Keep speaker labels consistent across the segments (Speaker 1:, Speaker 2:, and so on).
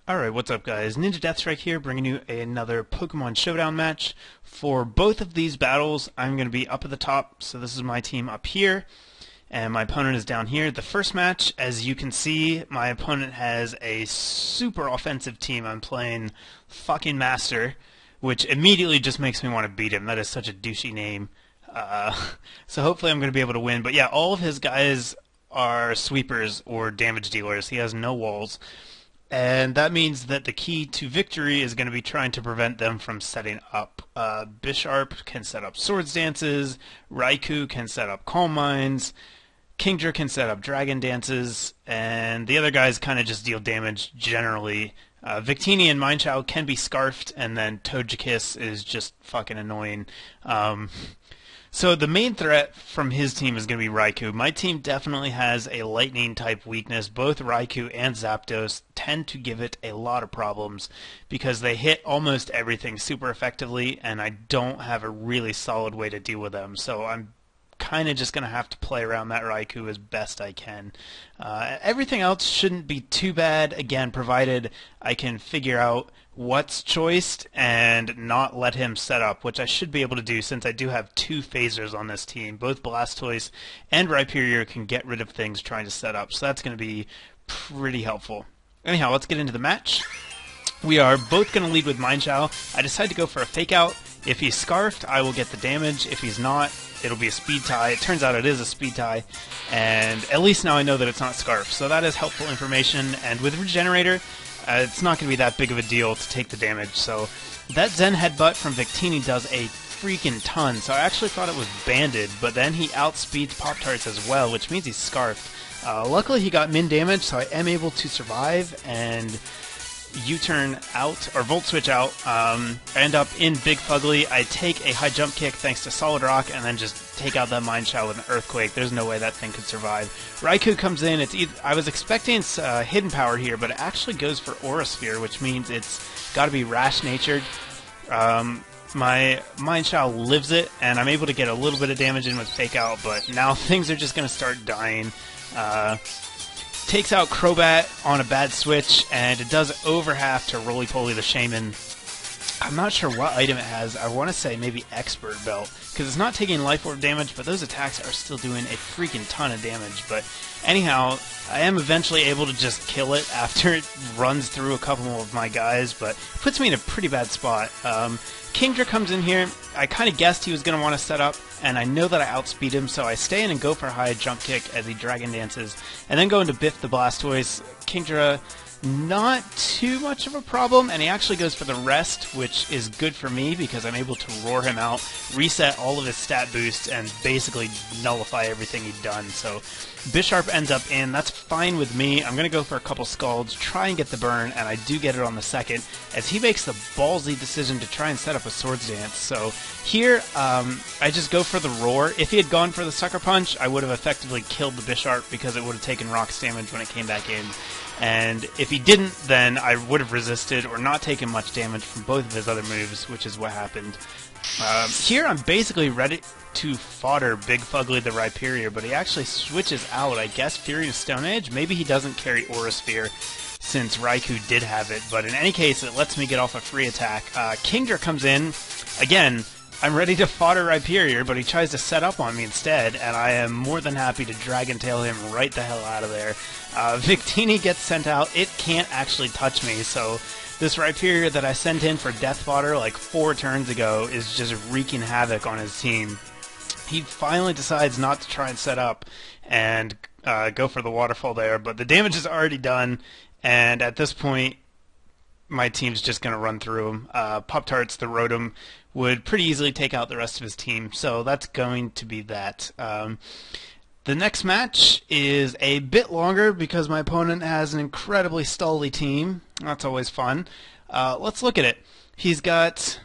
Speaker 1: Alright, what's up guys? NinjaDeathStrike here, bringing you another Pokemon Showdown match. For both of these battles, I'm going to be up at the top, so this is my team up here, and my opponent is down here. The first match, as you can see, my opponent has a super offensive team. I'm playing fucking Master, which immediately just makes me want to beat him. That is such a douchey name. So hopefully I'm going to be able to win. But yeah, all of his guys are sweepers or damage dealers. He has no walls. And that means that the key to victory is going to be trying to prevent them from setting up. Bisharp can set up Swords Dances, Raikou can set up Calm Minds, Kingdra can set up Dragon Dances, and the other guys kind of just deal damage generally. Victini and Minechow can be scarfed, and then Togekiss is just fucking annoying. So the main threat from his team is going to be Raikou. My team definitely has a lightning type weakness. Both Raikou and Zapdos tend to give it a lot of problems because they hit almost everything super effectively, and I don't have a really solid way to deal with them. So I'm kind of just going to have to play around that Raikou as best I can. Everything else shouldn't be too bad, again, provided I can figure out what's choiced and not let him set up, which I should be able to do since I do have two phasers on this team. Both Blastoise and Rhyperior can get rid of things trying to set up, so that's going to be pretty helpful. Anyhow, let's get into the match. We are both going to lead with Minechow. I decided to go for a fake out. If he's scarfed, I will get the damage. If he's not, it'll be a speed tie. It turns out it is a speed tie, and at least now I know that it's not scarfed, so that is helpful information. And with Regenerator, it's not going to be that big of a deal to take the damage. So that Zen Headbutt from Victini does a freaking ton. So I actually thought it was banded, but then he outspeeds Pop-Tarts as well, which means he's scarfed. Luckily he got min damage, so I am able to survive and U-turn out, or Volt Switch out, end up in Big Fugly. I take a high jump kick thanks to Solid Rock, and then just take out that Minechow with an Earthquake. There's no way that thing could survive. Raikou comes in. I was expecting Hidden Power here, but it actually goes for Aura Sphere, which means it's got to be Rash-natured. My Minechow lives it, and I'm able to get a little bit of damage in with Fake Out, but now things are just going to start dying. Takes out Crobat on a bad switch, and it does over half to Roly-Poly the Shaman. I'm not sure what item it has. I want to say maybe Expert Belt, because it's not taking Life Orb damage, but those attacks are still doing a freaking ton of damage. But anyhow, I am eventually able to just kill it after it runs through a couple of my guys, but it puts me in a pretty bad spot. Kingdra comes in here. I kind of guessed he was going to want to set up, and I know that I outspeed him, so I stay in and go for a high jump kick as he Dragon Dances, and then go into Biff the Blastoise. Kingdra, not too much of a problem, and he actually goes for the rest, which is good for me because I'm able to roar him out, reset all of his stat boosts, and basically nullify everything he'd done. So Bisharp ends up in. That's fine with me. I'm going to go for a couple Scalds, try and get the burn, and I do get it on the second, as he makes the ballsy decision to try and set up a Swords Dance. So here, I just go for the roar. If he had gone for the Sucker Punch, I would have effectively killed the Bisharp because it would have taken Rock's damage when it came back in. And if he didn't, then I would have resisted or not taken much damage from both of his other moves, which is what happened. Here I'm basically ready to fodder Big Fugly the Rhyperior, but he actually switches out, I guess, Fury of Stone Edge. Maybe he doesn't carry Aura Sphere since Raikou did have it, but in any case, it lets me get off a free attack. Kingdra comes in. Again, I'm ready to fodder Rhyperior, but he tries to set up on me instead, and I am more than happy to Dragon Tail him right the hell out of there. Victini gets sent out. It can't actually touch me, so this Rhyperior that I sent in for Death Fodder like 4 turns ago is just wreaking havoc on his team. He finally decides not to try and set up and go for the waterfall there, but the damage is already done, and at this point, my team's just going to run through him. Pop-Tarts, the Rotom, would pretty easily take out the rest of his team, so that's going to be that. The next match is a bit longer because my opponent has an incredibly stally team. That's always fun. Let's look at it. He's got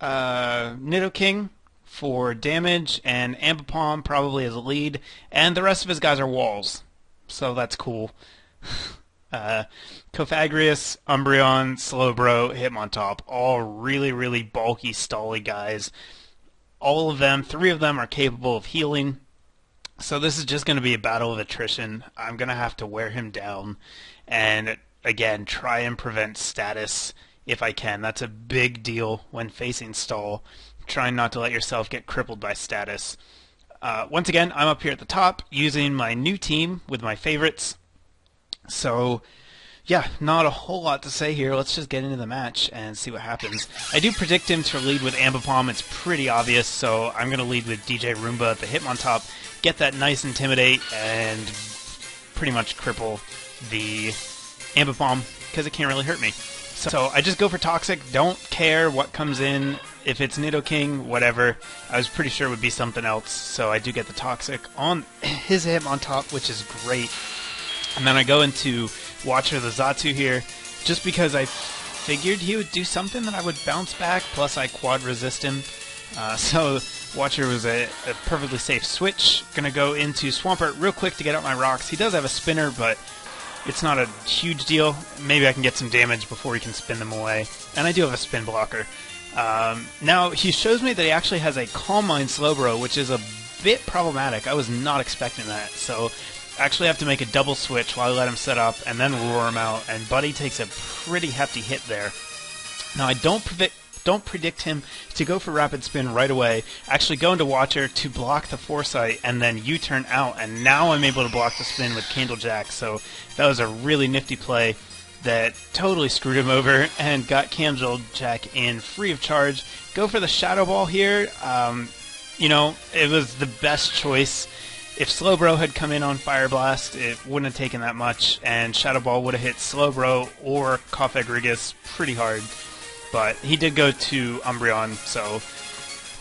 Speaker 1: Nidoking for damage and Ambipom probably as a lead, and the rest of his guys are walls, so that's cool. Cofagrius, Umbreon, Slowbro, Hitmontop, all really, really bulky, stally guys. All of them, 3 of them are capable of healing. So this is just going to be a battle of attrition. I'm going to have to wear him down. And again, try and prevent status if I can. That's a big deal when facing stall. Trying not to let yourself get crippled by status. Once again, I'm up here at the top using my new team with my favorites. So, yeah, not a whole lot to say here. Let's just get into the match and see what happens. I do predict him to lead with Ambipom. It's pretty obvious, so I'm going to lead with DJ Roomba, the Hitmontop, get that nice Intimidate, and pretty much cripple the Ambipom, because it can't really hurt me. So I just go for Toxic, don't care what comes in. If it's Nidoking, whatever. I was pretty sure it would be something else, so I do get the Toxic on his Hitmontop, which is great. And then I go into Watcher the Xatu here, just because I figured he would do something that I would bounce back, plus I quad resist him. So Watcher was a perfectly safe switch. Gonna go into Swampert real quick to get out my rocks. He does have a spinner, but it's not a huge deal. Maybe I can get some damage before he can spin them away. And I do have a spin blocker. Now, he shows me that he actually has a Calm Mind Slowbro, which is a bit problematic. I was not expecting that. So I actually have to make a double switch while I let him set up and then roar him out. And Buddy takes a pretty hefty hit there. Now, I don't predict him to go for Rapid Spin right away. Actually go into Watcher to block the Foresight and then U-turn out. And now I'm able to block the spin with Candlejack. So that was a really nifty play that totally screwed him over and got Candlejack in free of charge. Go for the Shadow Ball here. You know, it was the best choice. If Slowbro had come in on Fire Blast, it wouldn't have taken that much, and Shadow Ball would have hit Slowbro or Koffegrigus pretty hard. But he did go to Umbreon, so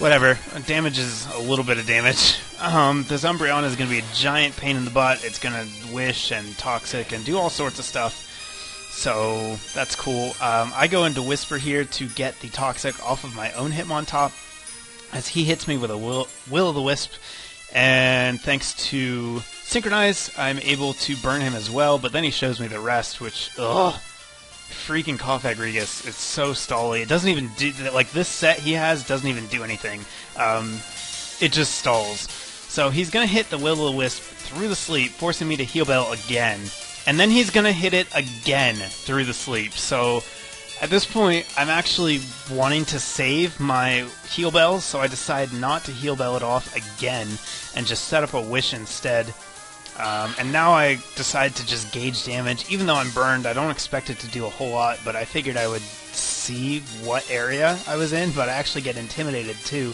Speaker 1: whatever. Damage is a little bit of damage. This Umbreon is going to be a giant pain in the butt. It's going to Wish and Toxic and do all sorts of stuff. So that's cool. I go into Whisper here to get the Toxic off of my own Hitmontop as he hits me with a Will-O-The-Wisp. And thanks to Synchronize, I'm able to burn him as well. But then he shows me the rest, which, ugh. Freaking Koffegrigus, it's so stally. It doesn't even do, like, this set he has doesn't even do anything. It just stalls. So he's going to hit the Will-O-The-Wisp through the sleep, forcing me to Heal Bell again. And then he's going to hit it again through the sleep. So at this point, I'm actually wanting to save my Heal Bells, so I decide not to Heal Bell it off again and just set up a Wish instead. And now I decide to just gauge damage. Even though I'm burned, I don't expect it to do a whole lot, but I figured I would see what area I was in, but I actually get intimidated too.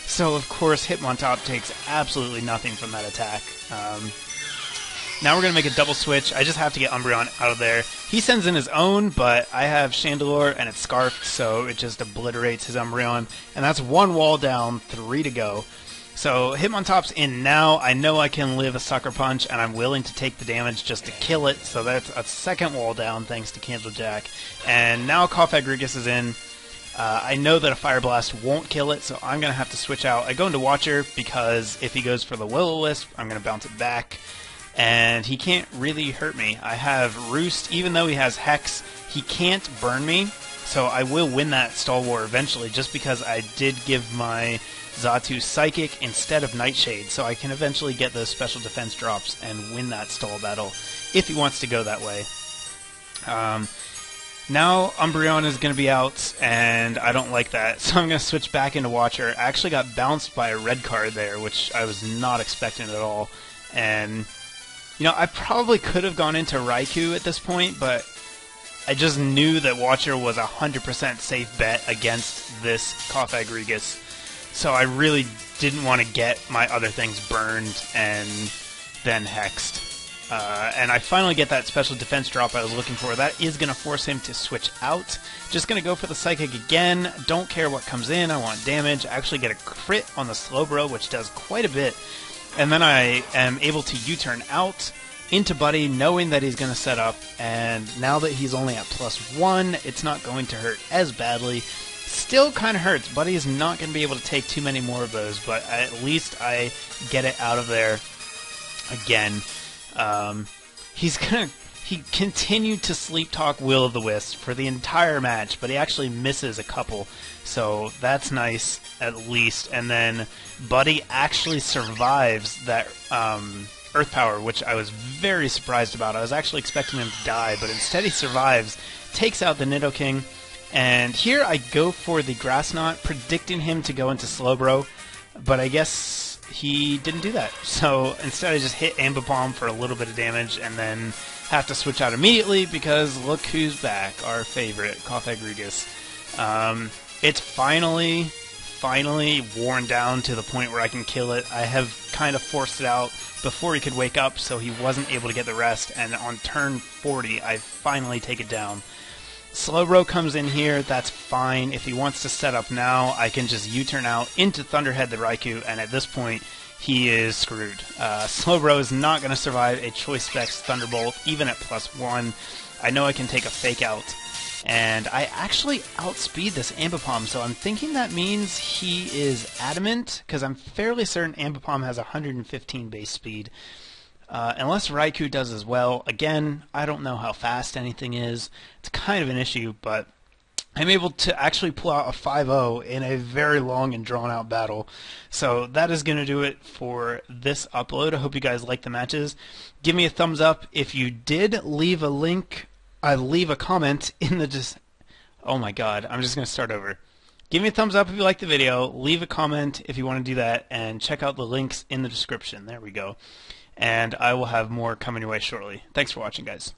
Speaker 1: So, of course, Hitmontop takes absolutely nothing from that attack. Now we're going to make a double switch. I just have to get Umbreon out of there. He sends in his own, but I have Chandelure and it's Scarfed, so it just obliterates his Umbreon. And that's one wall down, 3 to go. So Hitmontop's in now. I know I can live a Sucker Punch, and I'm willing to take the damage just to kill it. So that's a second wall down thanks to Candlejack. And now Koffegrigus is in. I know that a Fire Blast won't kill it, so I'm going to have to switch out. I go into Watcher because if he goes for the Will-O-Wisp, I'm going to bounce it back. And he can't really hurt me. I have Roost. Even though he has Hex, he can't burn me. So I will win that Stall War eventually, just because I did give my Xatu Psychic instead of Nightshade, so I can eventually get those special defense drops and win that stall battle, if he wants to go that way. Now Umbreon is going to be out, and I don't like that, so I'm going to switch back into Watcher. I actually got bounced by a red card there, which I was not expecting at all, and you know, I probably could have gone into Raikou at this point, but I just knew that Watcher was a 100% safe bet against this Koffegrigus. So I really didn't want to get my other things burned and then hexed. And I finally get that special defense drop I was looking for. That is going to force him to switch out. Just going to go for the Psychic again. Don't care what comes in. I want damage. I actually get a crit on the Slowbro, which does quite a bit. And then I am able to U-turn out into Buddy, knowing that he's going to set up. And now that he's only at +1, it's not going to hurt as badly. Still kind of hurts. Buddy is not going to be able to take too many more of those, but at least I get it out of there again. He continued to Sleep Talk Will-O-The-Wisp for the entire match, but he actually misses a couple, so that's nice at least. And then Buddy actually survives that Earth Power, which I was very surprised about. I was actually expecting him to die, but instead he survives, takes out the Nidoking, and here I go for the Grass Knot, predicting him to go into Slowbro, but I guess he didn't do that. So instead I just hit Ambipom for a little bit of damage, and then have to switch out immediately because look who's back, our favorite, Cofagrigus. It's finally worn down to the point where I can kill it. I have kind of forced it out before he could wake up, so he wasn't able to get the rest, and on turn 40, I finally take it down. Slowbro comes in here, that's fine. If he wants to set up now, I can just U-turn out into Thunderhead the Raikou, and at this point, he is screwed. Slowbro is not going to survive a Choice Specs Thunderbolt, even at +1. I know I can take a Fake Out, and I actually outspeed this Ambipom, so I'm thinking that means he is Adamant, because I'm fairly certain Ambipom has 115 base speed. Unless Raikou does as well. Again, I don't know how fast anything is. It's kind of an issue, but I'm able to actually pull out a 5-0 in a very long and drawn-out battle. So that is going to do it for this upload. I hope you guys like the matches. Give me a thumbs up if you did. Leave a link. Leave a comment in the oh my god, I'm just going to start over. Give me a thumbs up if you like the video. Leave a comment if you want to do that, and check out the links in the description. There we go. And I will have more coming your way shortly. Thanks for watching, guys.